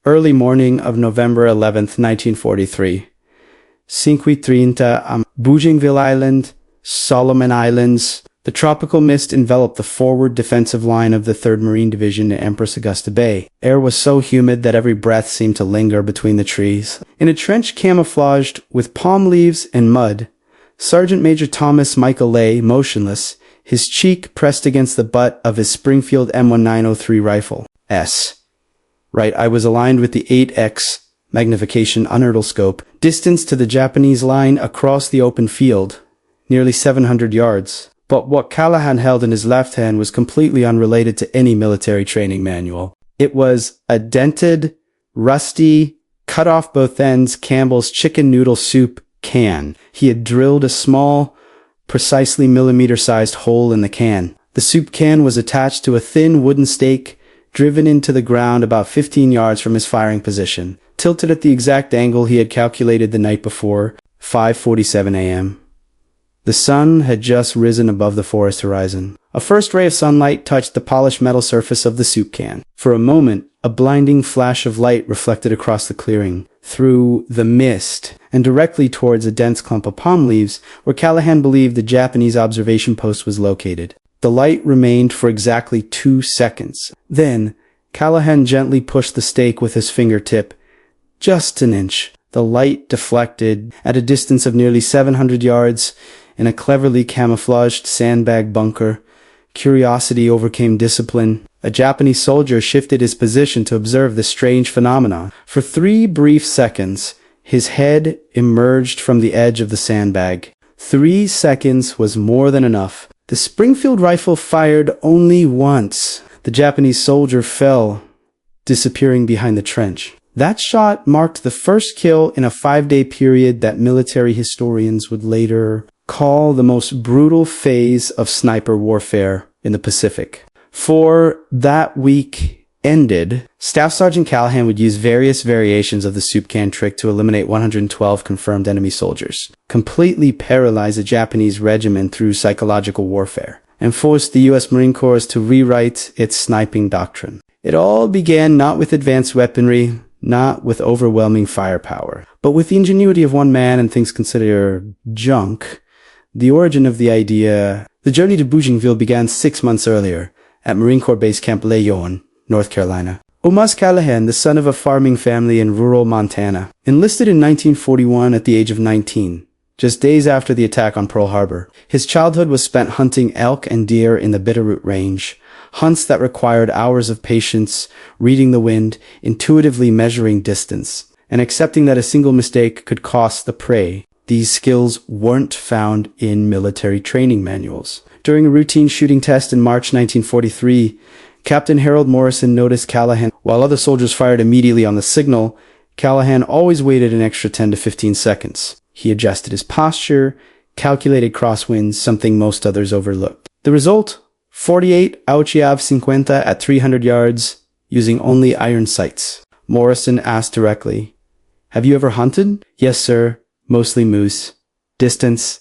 Early morning of November 11th, 1943. 5:30 Bougainville Island, Solomon Islands. The tropical mist enveloped the forward defensive line of the 3rd Marine Division in Empress Augusta Bay. Air was so humid that every breath seemed to linger between the trees. In a trench camouflaged with palm leaves and mud, Sergeant Major Thomas Michael lay motionless, his cheek pressed against the butt of his Springfield M1903 rifle. Right, I was aligned with the 8x magnification unertl scope, distance to the Japanese line across the open field, nearly 700 yards. But what Callahan held in his left hand was completely unrelated to any military training manual. It was a dented, rusty, cut off both ends Campbell's chicken noodle soup can. He had drilled a small, precisely millimeter-sized hole in the can. The soup can was attached to a thin wooden stake driven into the ground about 15 yards from his firing position, tilted at the exact angle he had calculated the night before, 5:47 a.m. The sun had just risen above the forest horizon. A first ray of sunlight touched the polished metal surface of the soup can. For a moment, a blinding flash of light reflected across the clearing, through the mist, and directly towards a dense clump of palm leaves where Callahan believed the Japanese observation post was located. The light remained for exactly 2 seconds. Then, Callahan gently pushed the stake with his fingertip, just an inch. The light deflected at a distance of nearly 700 yards in a cleverly camouflaged sandbag bunker. Curiosity overcame discipline. A Japanese soldier shifted his position to observe the strange phenomenon. For 3 brief seconds, his head emerged from the edge of the sandbag. 3 seconds was more than enough. The Springfield rifle fired only once. The Japanese soldier fell, disappearing behind the trench. That shot marked the first kill in a 5-day period that military historians would later call the most brutal phase of sniper warfare in the Pacific. For that week ended, Staff Sergeant Callahan would use various variations of the soup can trick to eliminate 112 confirmed enemy soldiers, completely paralyze a Japanese regiment through psychological warfare, and force the U.S. Marine Corps to rewrite its sniping doctrine. It all began not with advanced weaponry, not with overwhelming firepower, but with the ingenuity of one man and things considered junk. The origin of the idea. The journey to Bougainville began 6 months earlier, at Marine Corps Base Camp Lejeune, North Carolina. Thomas Callahan, the son of a farming family in rural Montana, enlisted in 1941 at the age of 19, just days after the attack on Pearl Harbor. His childhood was spent hunting elk and deer in the Bitterroot Range, hunts that required hours of patience, reading the wind, intuitively measuring distance, and accepting that a single mistake could cost the prey. These skills weren't found in military training manuals. During a routine shooting test in March 1943, Captain Harold Morrison noticed Callahan. While other soldiers fired immediately on the signal, Callahan always waited an extra 10 to 15 seconds. He adjusted his posture, calculated crosswinds, something most others overlooked. The result? 48 Auchiav 50 at 300 yards, using only iron sights. Morrison asked directly, "Have you ever hunted?" "Yes, sir. Mostly moose. Distance?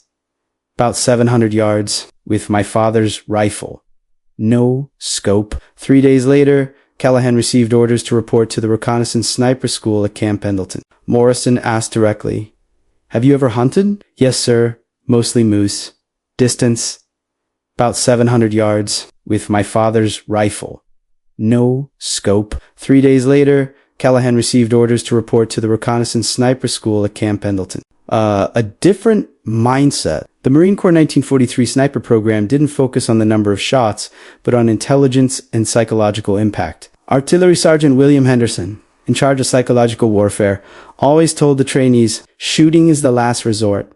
About 700 yards, with my father's rifle. No scope." 3 days later, Callahan received orders to report to the reconnaissance sniper school at Camp Pendleton. Morrison asked directly, "Have you ever hunted?" "Yes, sir. Mostly moose. Distance? About 700 yards, with my father's rifle. No scope." 3 days later, Callahan received orders to report to the reconnaissance sniper school at Camp Pendleton. A different mindset. The Marine Corps 1943 sniper program didn't focus on the number of shots, but on intelligence and psychological impact. Artillery Sergeant William Henderson, in charge of psychological warfare, always told the trainees, "Shooting is the last resort.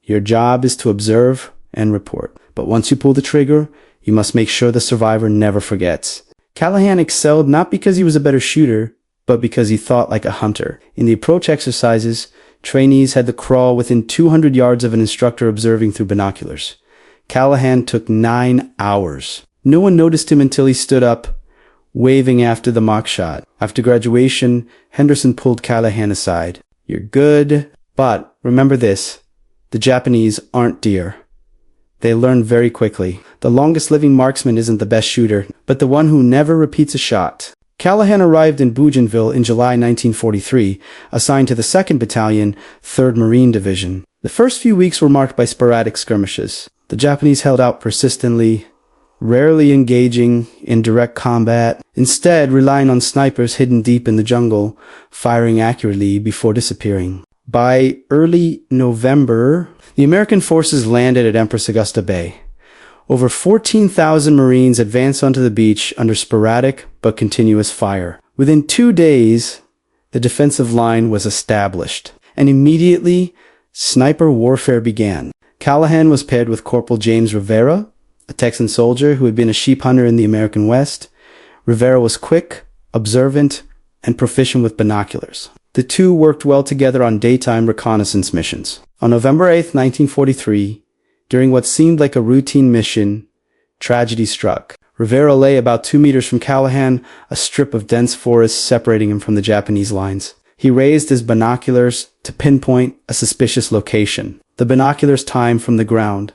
Your job is to observe and report. But once you pull the trigger, you must make sure the survivor never forgets." Callahan excelled not because he was a better shooter, but because he thought like a hunter. In the approach exercises, trainees had to crawl within 200 yards of an instructor observing through binoculars. Callahan took 9 hours. No one noticed him until he stood up, waving after the mock shot. After graduation, Henderson pulled Callahan aside. "You're good, but remember this. The Japanese aren't deer. They learn very quickly. The longest living marksman isn't the best shooter, but the one who never repeats a shot." Callahan arrived in Bougainville in July 1943, assigned to the 2nd Battalion, 3rd Marine Division. The first few weeks were marked by sporadic skirmishes. The Japanese held out persistently, rarely engaging in direct combat, instead relying on snipers hidden deep in the jungle, firing accurately before disappearing. By early November, the American forces landed at Empress Augusta Bay. Over 14,000 Marines advanced onto the beach under sporadic but continuous fire. Within 2 days, the defensive line was established, and immediately, sniper warfare began. Callahan was paired with Corporal James Rivera, a Texan soldier who had been a sheep hunter in the American West. Rivera was quick, observant, and proficient with binoculars. The two worked well together on daytime reconnaissance missions. On November 8, 1943, during what seemed like a routine mission, tragedy struck. Rivera lay about 2 meters from Callahan, a strip of dense forest separating him from the Japanese lines. He raised his binoculars to pinpoint a suspicious location. The binoculars timed from the ground.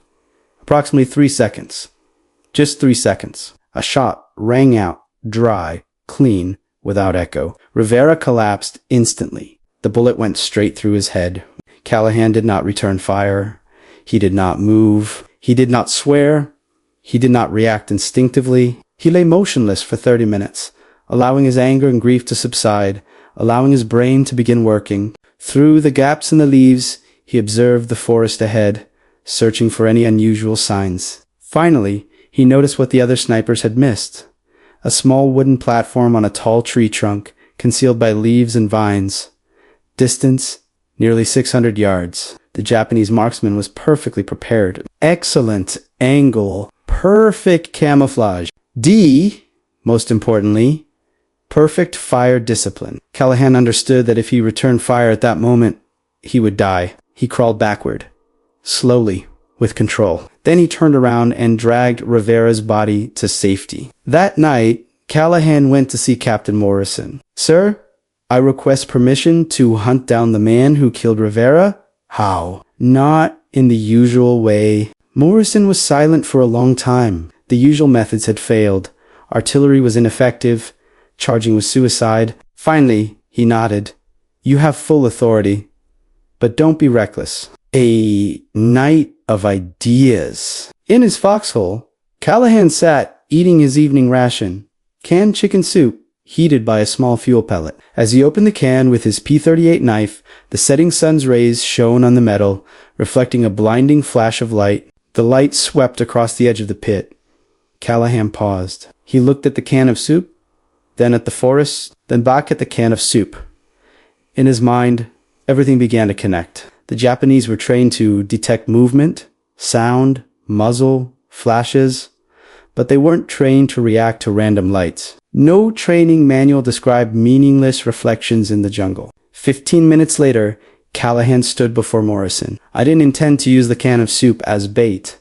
Approximately 3 seconds. Just 3 seconds. A shot rang out, dry, clean, without echo. Rivera collapsed instantly. The bullet went straight through his head. Callahan did not return fire. He did not move. He did not swear. He did not react instinctively. He lay motionless for 30 minutes, allowing his anger and grief to subside, allowing his brain to begin working. Through the gaps in the leaves, he observed the forest ahead, searching for any unusual signs. Finally, he noticed what the other snipers had missed. A small wooden platform on a tall tree trunk, concealed by leaves and vines. Distance, nearly 600 yards. The Japanese marksman was perfectly prepared. Excellent angle. Perfect camouflage. Most importantly, perfect fire discipline. Callahan understood that if he returned fire at that moment, he would die. He crawled backward, slowly, with control. Then he turned around and dragged Rivera's body to safety. That night, Callahan went to see Captain Morrison. "Sir, I request permission to hunt down the man who killed Rivera." "How?" "Not in the usual way." Morrison was silent for a long time. The usual methods had failed. Artillery was ineffective. Charging was suicide. Finally, he nodded. "You have full authority. But don't be reckless." A night of ideas. In his foxhole, Callahan sat eating his evening ration, canned chicken soup, heated by a small fuel pellet. As he opened the can with his P38 knife, the setting sun's rays shone on the metal, reflecting a blinding flash of light. The light swept across the edge of the pit. Callahan paused. He looked at the can of soup, then at the forest, then back at the can of soup. In his mind, everything began to connect. The Japanese were trained to detect movement, sound, muzzle, flashes, but they weren't trained to react to random lights. No training manual described meaningless reflections in the jungle. 15 minutes later, Callahan stood before Morrison. "I didn't intend to use the can of soup as bait."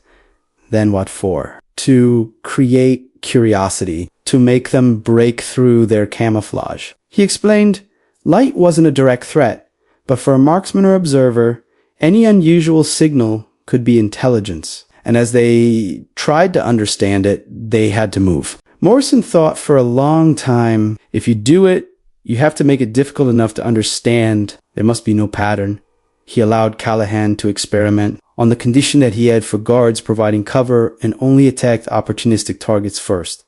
"Then what for?" "To create curiosity, to make them break through their camouflage." He explained, light wasn't a direct threat, but for a marksman or observer, any unusual signal could be intelligence. And as they tried to understand it, they had to move. Morrison thought for a long time, if you do it, you have to make it difficult enough to understand. There must be no pattern. He allowed Callahan to experiment, on the condition that he had for guards providing cover and only attacked opportunistic targets first.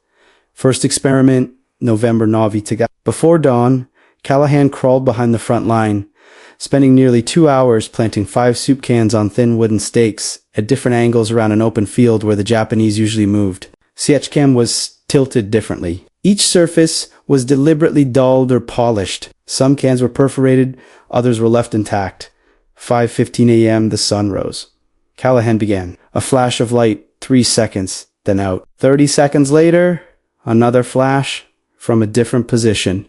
First experiment, November Navi Taga. Before dawn, Callahan crawled behind the front line, spending nearly 2 hours planting 5 soup cans on thin wooden stakes at different angles around an open field where the Japanese usually moved. Sietchcam was tilted differently. Each surface was deliberately dulled or polished. Some cans were perforated, others were left intact. 5:15 a.m. the sun rose. Callahan began. A flash of light, 3 seconds, then out. 30 seconds later, another flash from a different position.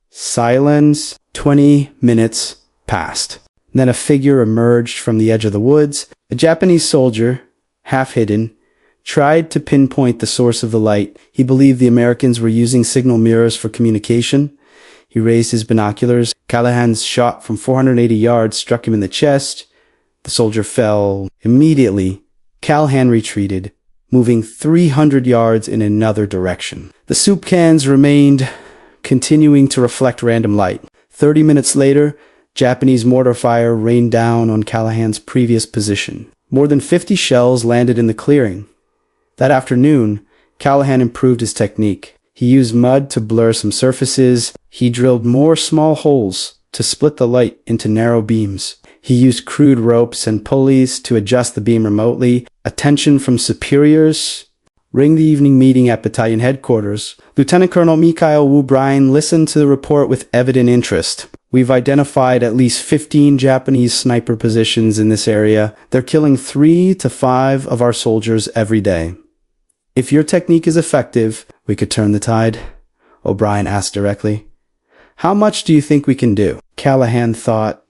Silence. 20 minutes passed. Then a figure emerged from the edge of the woods. A Japanese soldier, half hidden, tried to pinpoint the source of the light. He believed the Americans were using signal mirrors for communication. He raised his binoculars. Callahan's shot from 480 yards struck him in the chest. The soldier fell. Immediately, Callahan retreated, moving 300 yards in another direction. The soup cans remained continuing to reflect random light. 30 minutes later, Japanese mortar fire rained down on Callahan's previous position. More than 50 shells landed in the clearing. That afternoon, Callahan improved his technique. He used mud to blur some surfaces. He drilled more small holes to split the light into narrow beams. He used crude ropes and pulleys to adjust the beam remotely. Attention from superiors. During the evening meeting at battalion headquarters, Lieutenant Colonel Mikhail Wu Bryan listened to the report with evident interest. We've identified at least 15 Japanese sniper positions in this area. They're killing 3 to 5 of our soldiers every day. If your technique is effective, we could turn the tide, O'Brien asked directly. How much do you think we can do? Callahan thought,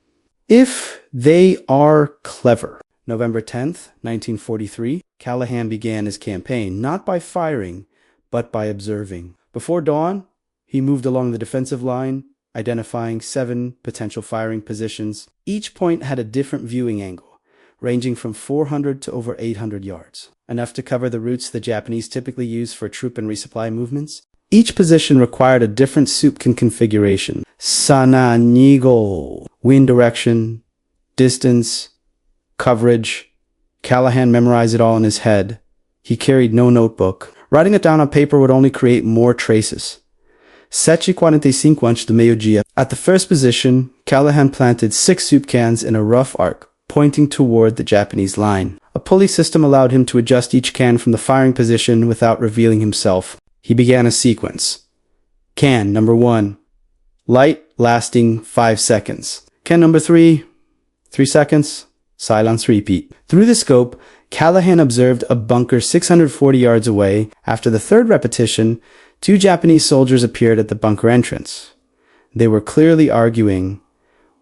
if they are clever. November 10th, 1943, Callahan began his campaign not by firing, but by observing. Before dawn, he moved along the defensive line, identifying 7 potential firing positions. Each point had a different viewing angle, ranging from 400 to over 800 yards, enough to cover the routes the Japanese typically use for troop and resupply movements. Each position required a different Supkin configuration. Sana Nigo, wind direction, distance, coverage. Callahan memorized it all in his head. He carried no notebook. Writing it down on paper would only create more traces. 7:45 antes do meio-dia. At the first position, Callahan planted 6 soup cans in a rough arc, pointing toward the Japanese line. A pulley system allowed him to adjust each can from the firing position without revealing himself. He began a sequence. Can number 1. Light lasting 5 seconds. Can number 3. 3 seconds. Silence repeat. Through the scope, Callahan observed a bunker 640 yards away. After the third repetition, 2 Japanese soldiers appeared at the bunker entrance. They were clearly arguing.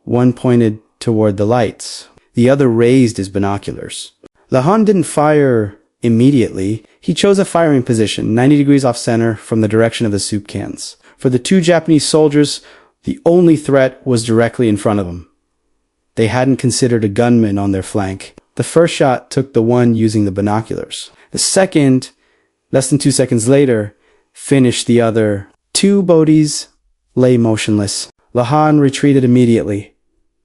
One pointed toward the lights. The other raised his binoculars. Lahan didn't fire immediately. He chose a firing position 90 degrees off center from the direction of the soup cans. For the 2 Japanese soldiers, the only threat was directly in front of them. They hadn't considered a gunman on their flank. The first shot took the one using the binoculars. The second, less than 2 seconds later, finished the other. 2 bodies lay motionless. Lahan retreated immediately,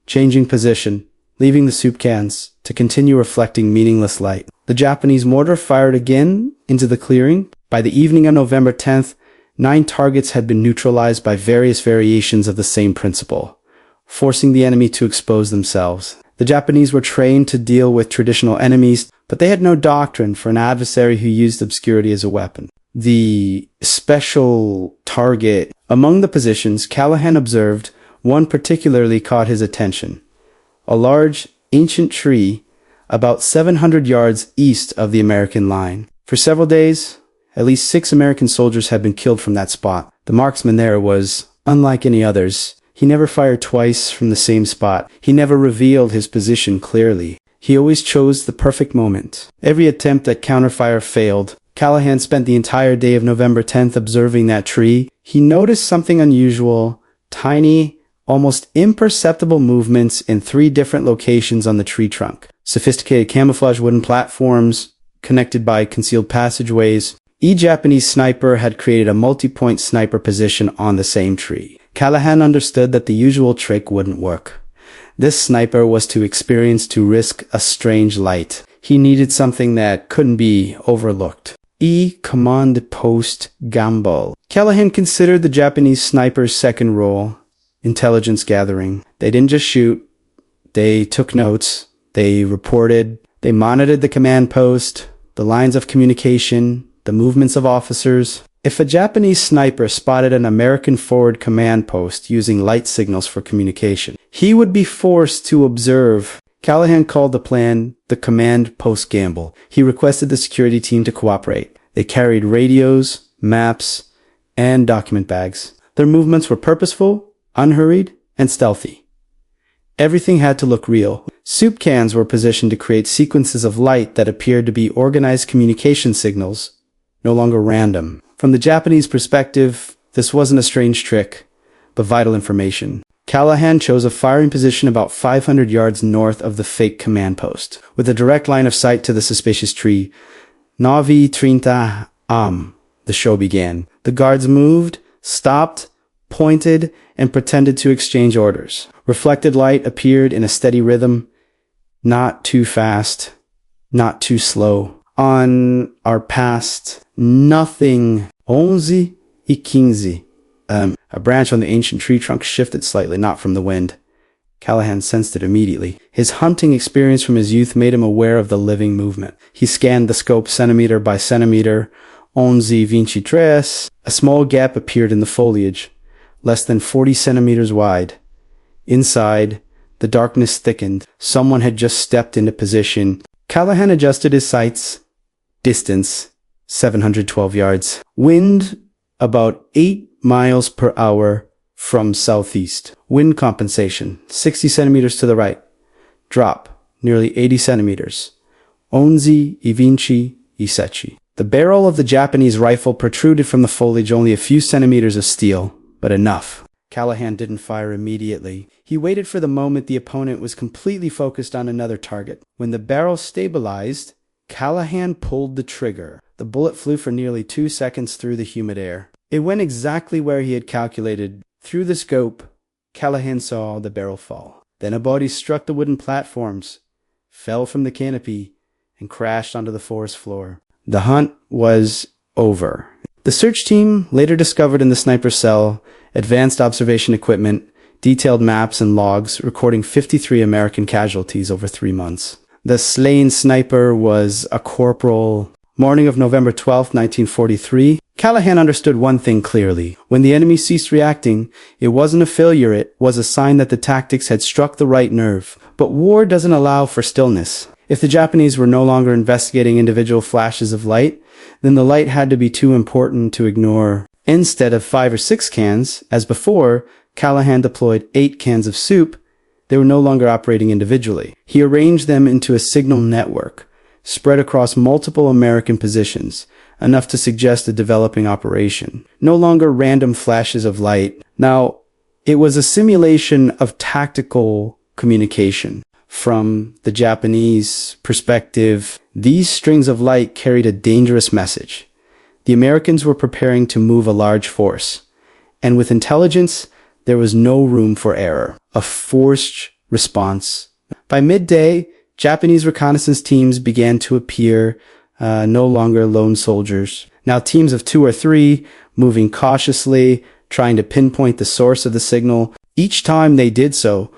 changing position, leaving the soup cans to continue reflecting meaningless light. The Japanese mortar fired again into the clearing. By the evening of November 10th, 9 targets had been neutralized by various variations of the same principle, forcing the enemy to expose themselves. The Japanese were trained to deal with traditional enemies, but they had no doctrine for an adversary who used obscurity as a weapon. The special target. Among the positions, Callahan observed one particularly caught his attention. A large, ancient tree about 700 yards east of the American line. For several days, at least 6 American soldiers had been killed from that spot. The marksman there was unlike any others. He never fired twice from the same spot. He never revealed his position clearly. He always chose the perfect moment. Every attempt at counterfire failed. Callahan spent the entire day of November 10th observing that tree. He noticed something unusual, tiny, almost imperceptible movements in 3 different locations on the tree trunk. Sophisticated camouflage wooden platforms connected by concealed passageways. Each Japanese sniper had created a multi-point sniper position on the same tree. Callahan understood that the usual trick wouldn't work. This sniper was too experienced to risk a strange light. He needed something that couldn't be overlooked. Command Post Gamble. Callahan considered the Japanese sniper's second role, intelligence gathering. They didn't just shoot. They took notes. They reported. They monitored the command post, the lines of communication, the movements of officers. If a Japanese sniper spotted an American forward command post using light signals for communication, he would be forced to observe. Callahan called the plan the Command Post Gamble. He requested the security team to cooperate. They carried radios, maps, and document bags. Their movements were purposeful, unhurried, and stealthy. Everything had to look real. Soup cans were positioned to create sequences of light that appeared to be organized communication signals, no longer random. From the Japanese perspective, this wasn't a strange trick, but vital information. Callahan chose a firing position about 500 yards north of the fake command post, with a direct line of sight to the suspicious tree. Navi 30 the show began. The guards moved, stopped, pointed, and pretended to exchange orders. Reflected light appeared in a steady rhythm, not too fast, not too slow. On our past, nothing. 11 y 15. A branch on the ancient tree trunk shifted slightly, not from the wind. Callahan sensed it immediately. His hunting experience from his youth made him aware of the living movement. He scanned the scope centimeter by centimeter. 11-23. A small gap appeared in the foliage, less than 40 centimeters wide. Inside, the darkness thickened. Someone had just stepped into position. Callahan adjusted his sights. Distance, 712 yards. Wind, about 8 miles per hour from southeast. Wind compensation, 60 centimeters to the right. Drop, nearly 80 centimeters. 11-20-17. The barrel of the Japanese rifle protruded from the foliage, only a few centimeters of steel, but enough. Callahan didn't fire immediately. He waited for the moment the opponent was completely focused on another target. When the barrel stabilized, Callahan pulled the trigger. The bullet flew for nearly 2 seconds through the humid air. It went exactly where he had calculated. Through the scope, Callahan saw the barrel fall. Then a body struck the wooden platforms, fell from the canopy, and crashed onto the forest floor. The hunt was over. The search team later discovered in the sniper's cell advanced observation equipment, detailed maps and logs recording 53 American casualties over 3 months. The slain sniper was a corporal. Morning of November 12, 1943, Callahan understood one thing clearly. When the enemy ceased reacting, it wasn't a failure, it was a sign that the tactics had struck the right nerve. But war doesn't allow for stillness. If the Japanese were no longer investigating individual flashes of light, then the light had to be too important to ignore. Instead of 5 or 6 cans, as before, Callahan deployed 8 cans of soup. They were no longer operating individually. He arranged them into a signal network, spread across multiple American positions, enough to suggest a developing operation. No longer random flashes of light. Now, it was a simulation of tactical communication. From the Japanese perspective, these strings of light carried a dangerous message. The Americans were preparing to move a large force, and with intelligence, there was no room for error. A forced response. By midday, Japanese reconnaissance teams began to appear, no longer lone soldiers. Now teams of 2 or 3, moving cautiously, trying to pinpoint the source of the signal. Each time they did so,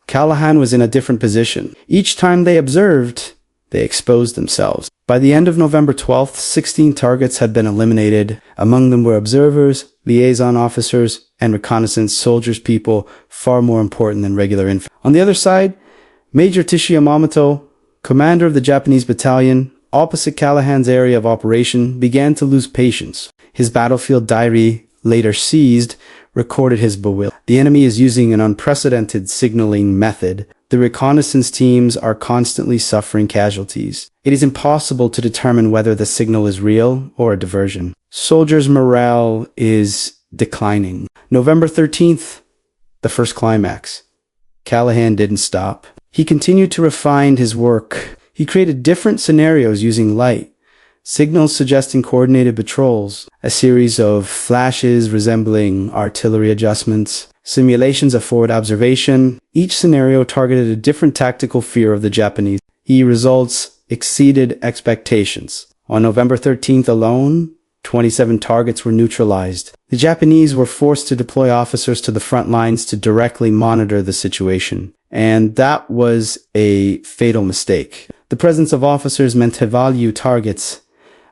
Callahan was in a different position. Each time they observed, they exposed themselves. By the end of November 12th, 16 targets had been eliminated. Among them were observers, liaison officers, and reconnaissance soldiers, people far more important than regular infantry. On the other side, Major Tishio Yamamoto, commander of the Japanese battalion, opposite Callahan's area of operation, began to lose patience. His battlefield diary, later seized, recorded his bewilderment. The enemy is using an unprecedented signaling method. The reconnaissance teams are constantly suffering casualties. It is impossible to determine whether the signal is real or a diversion. Soldiers' morale is declining. November 13th, the first climax. Callahan didn't stop. He continued to refine his work. He created different scenarios using light, signals suggesting coordinated patrols, a series of flashes resembling artillery adjustments, simulations of forward observation. Each scenario targeted a different tactical fear of the Japanese. Results exceeded expectations. On November 13th alone, 27 targets were neutralized. The Japanese were forced to deploy officers to the front lines to directly monitor the situation. And that was a fatal mistake. The presence of officers meant to value targets.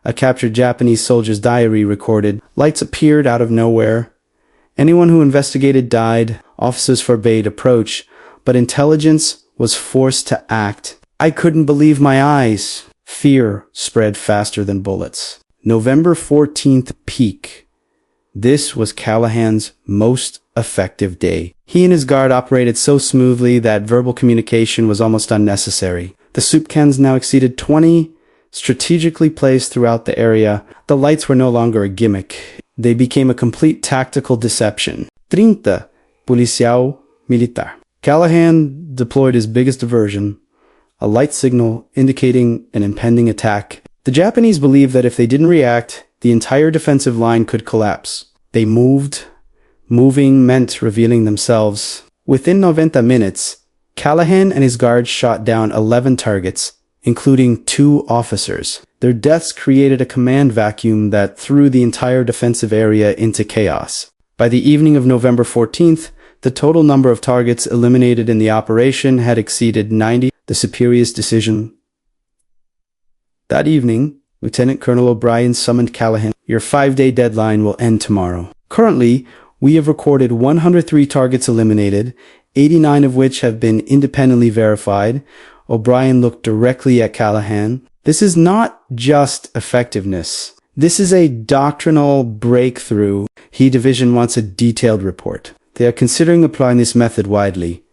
A captured Japanese soldier's diary recorded, "Lights appeared out of nowhere. Anyone who investigated died. Officers forbade approach, but intelligence was forced to act. I couldn't believe my eyes." Fear spread faster than bullets. November 14th peak. This was Callahan's most effective day. He and his guard operated so smoothly that verbal communication was almost unnecessary. The soup cans now exceeded 20, strategically placed throughout the area. The lights were no longer a gimmick. They became a complete tactical deception. 30 Policial Militar. Callahan deployed his biggest diversion, a light signal indicating an impending attack. The Japanese believed that if they didn't react, the entire defensive line could collapse. They moved Moving meant revealing themselves. Within 90 minutes, Callahan and his guards shot down 11 targets, including 2 officers. Their deaths created a command vacuum that threw the entire defensive area into chaos. By the evening of November 14th, the total number of targets eliminated in the operation had exceeded 90. The superior's decision. That evening, Lieutenant Colonel O'Brien summoned Callahan. Your 5-day deadline will end tomorrow. Currently, we have recorded 103 targets eliminated, 89 of which have been independently verified. O'Brien looked directly at Callahan. This is not just effectiveness. This is a doctrinal breakthrough. He division wants a detailed report. They are considering applying this method widely.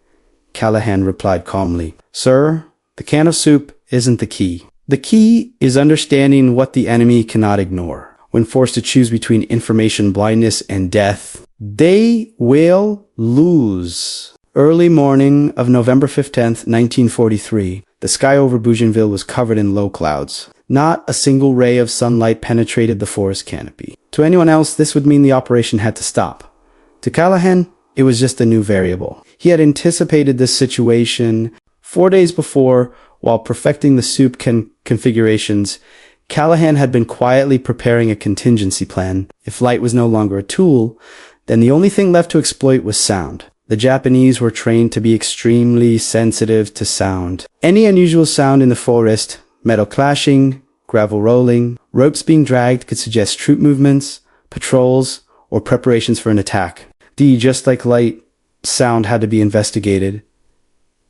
Callahan replied calmly. Sir, the can of soup isn't the key. The key is understanding what the enemy cannot ignore. When forced to choose between information blindness and death, they will lose. Early morning of November 15th, 1943, the sky over Bougainville was covered in low clouds. Not a single ray of sunlight penetrated the forest canopy. To anyone else, this would mean the operation had to stop. To Callahan, it was just a new variable. He had anticipated this situation 4 days before. While perfecting the soup configurations, Callahan had been quietly preparing a contingency plan. If light was no longer a tool, then the only thing left to exploit was sound. The Japanese were trained to be extremely sensitive to sound. Any unusual sound in the forest, metal clashing, gravel rolling, ropes being dragged could suggest troop movements, patrols, or preparations for an attack. Just like light, sound had to be investigated.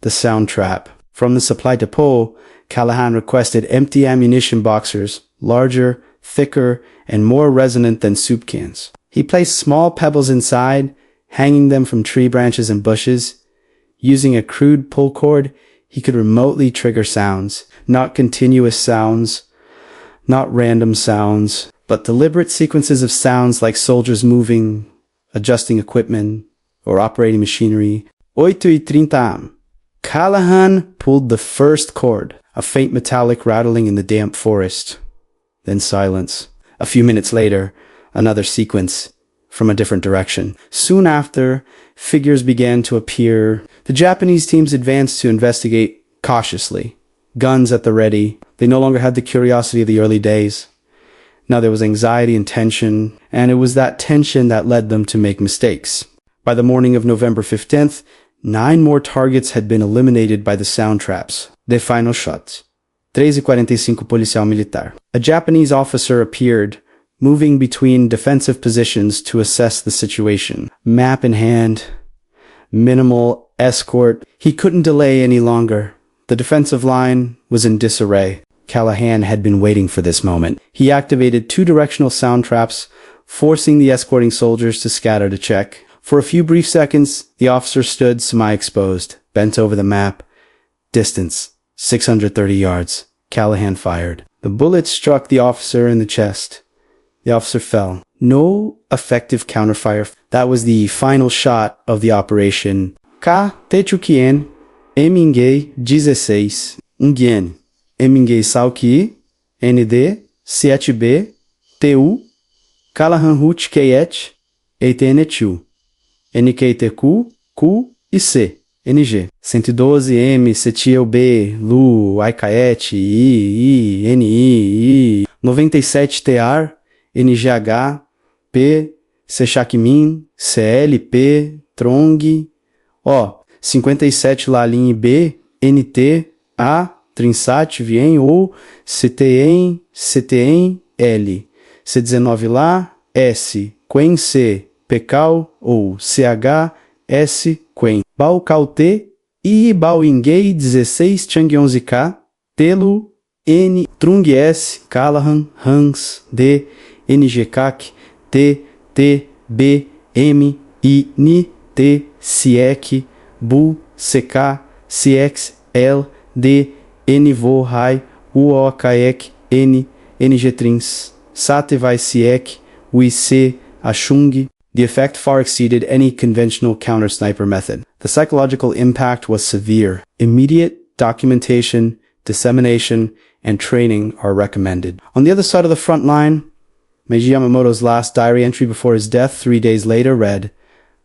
The sound trap. From the supply depot, Callahan requested empty ammunition boxers, larger, thicker, and more resonant than soup cans. He placed small pebbles inside, hanging them from tree branches and bushes. Using a crude pull cord, he could remotely trigger sounds, not continuous sounds, not random sounds, but deliberate sequences of sounds like soldiers moving, adjusting equipment, or operating machinery. 8:30 Callahan pulled the first cord, a faint metallic rattling in the damp forest. Then silence. A few minutes later, another sequence from a different direction. Soon after, figures began to appear. The Japanese teams advanced to investigate cautiously. Guns at the ready. They no longer had the curiosity of the early days. Now there was anxiety and tension, and it was that tension that led them to make mistakes. By the morning of November 15th, 9 more targets had been eliminated by the sound traps. The final shot. 3:45 policial militar. A Japanese officer appeared, moving between defensive positions to assess the situation. Map in hand. Minimal escort. He couldn't delay any longer. The defensive line was in disarray. Callahan had been waiting for this moment. He activated 2 directional sound traps, forcing the escorting soldiers to scatter to check. For a few brief seconds, the officer stood semi-exposed, bent over the map. Distance, 630 yards. Callahan fired. The bullet struck the officer in the chest. The officer fell. No effective counterfire. That was the final shot of the operation. K. Techukien, Emingay 16, Nguyen, Emingay Sauki, ND, 7B, TU, Callahan Hut Keyet, ETN2. NKTQ, Q e C, NG. 112M, Setiel B, Lu, IKET, I, NI, 97TR, NGH, P, Sechakmin, CLP, Trong, 57 Lalin B, NT, A, Trinsat, Vien, ou CTN, L, C19 lá, S, Quen C, Pecal ou CHS Quen. Baucal T, I Bauingay 16 Chang 11K, Telu, N, Trung S, Callahan, Hans, D, NGCAC, T, T, B, M, I, N, T, CIEC, Bu, CK, CX, L, D, NVO, RAI, UOKEC, N, NG Trins, SAT vai CIEC, UIC, Achung. The effect far exceeded any conventional counter-sniper method. The psychological impact was severe. Immediate documentation, dissemination, and training are recommended. On the other side of the front line, Meiji Yamamoto's last diary entry before his death 3 days later read,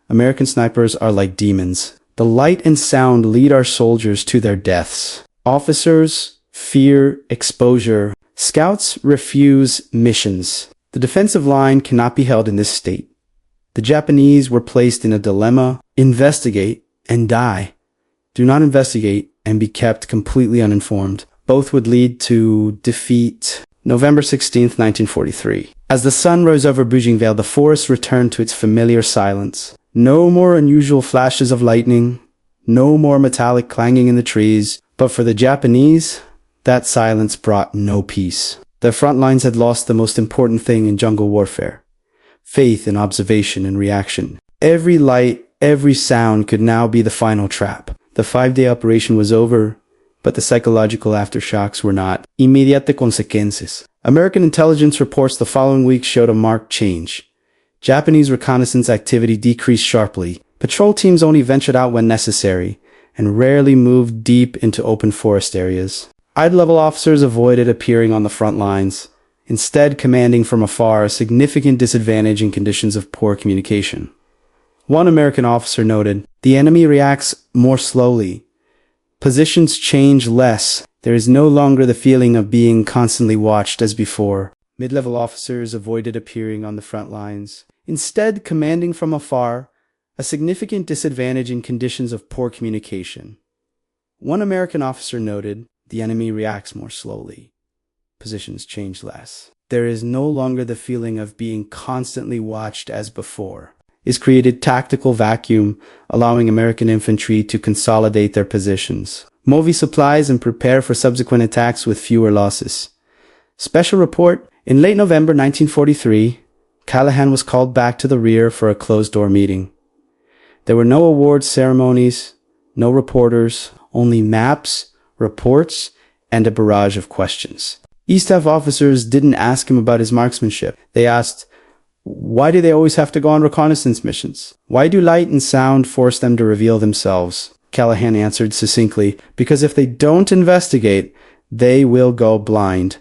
American snipers are like demons. The light and sound lead our soldiers to their deaths. Officers fear exposure. Scouts refuse missions. The defensive line cannot be held in this state. The Japanese were placed in a dilemma: investigate and die. Do not investigate and be kept completely uninformed. Both would lead to defeat. November 16th, 1943. As the sun rose over Bougainville, the forest returned to its familiar silence. No more unusual flashes of lightning, no more metallic clanging in the trees, but for the Japanese, that silence brought no peace. Their front lines had lost the most important thing in jungle warfare: faith in observation and reaction. Every light, every sound could now be the final trap. The 5-day operation was over, but the psychological aftershocks were not. Inmediate consequences. American intelligence reports the following week showed a marked change. Japanese reconnaissance activity decreased sharply. Patrol teams only ventured out when necessary, and rarely moved deep into open forest areas. Eye-level officers avoided appearing on the front lines, instead commanding from afar, a significant disadvantage in conditions of poor communication. One American officer noted, "The enemy reacts more slowly. Positions change less. There is no longer the feeling of being constantly watched as before." Mid-level officers avoided appearing on the front lines, instead commanding from afar, a significant disadvantage in conditions of poor communication. One American officer noted, "The enemy reacts more slowly. Positions change less. There is no longer the feeling of being constantly watched as before." Is created tactical vacuum, allowing American infantry to consolidate their positions, move supplies, and prepare for subsequent attacks with fewer losses. Special report: in late November 1943, Callahan was called back to the rear for a closed-door meeting. There were no awards ceremonies, no reporters, only maps, reports, and a barrage of questions. E-staff officers didn't ask him about his marksmanship. They asked, why do they always have to go on reconnaissance missions? Why do light and sound force them to reveal themselves? Callahan answered succinctly, because if they don't investigate, they will go blind.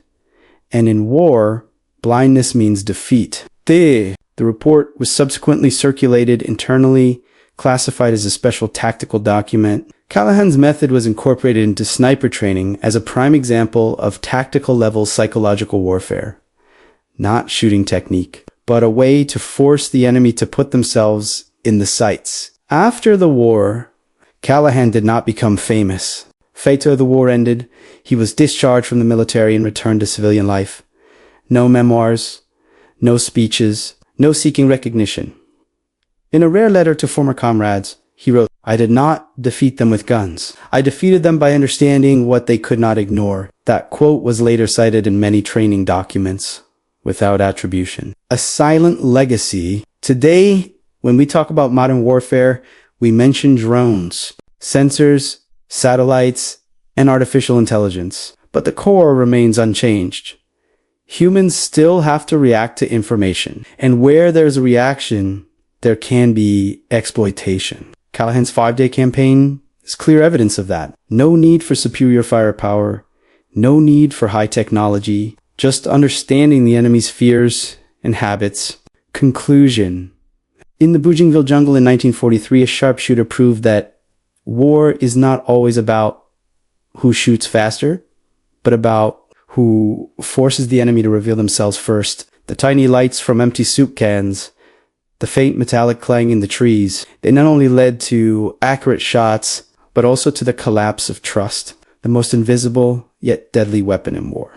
And in war, blindness means defeat. The report was subsequently circulated internally, classified as a special tactical document. Callahan's method was incorporated into sniper training as a prime example of tactical level psychological warfare. Not shooting technique, but a way to force the enemy to put themselves in the sights. After the war, Callahan did not become famous. After the war ended, he was discharged from the military and returned to civilian life. No memoirs, no speeches, no seeking recognition. In a rare letter to former comrades, he wrote, "I did not defeat them with guns. I defeated them by understanding what they could not ignore." That quote was later cited in many training documents, without attribution. A silent legacy. Today, when we talk about modern warfare, we mention drones, sensors, satellites, and artificial intelligence. But the core remains unchanged. Humans still have to react to information. And where there's a reaction, there can be exploitation. Callahan's 5-day campaign is clear evidence of that. No need for superior firepower. No need for high technology. Just understanding the enemy's fears and habits. Conclusion. In the Bougainville jungle in 1943, a sharpshooter proved that war is not always about who shoots faster, but about who forces the enemy to reveal themselves first. The tiny lights from empty soup cans, the faint metallic clang in the trees, they not only led to accurate shots, but also to the collapse of trust, the most invisible yet deadly weapon in war.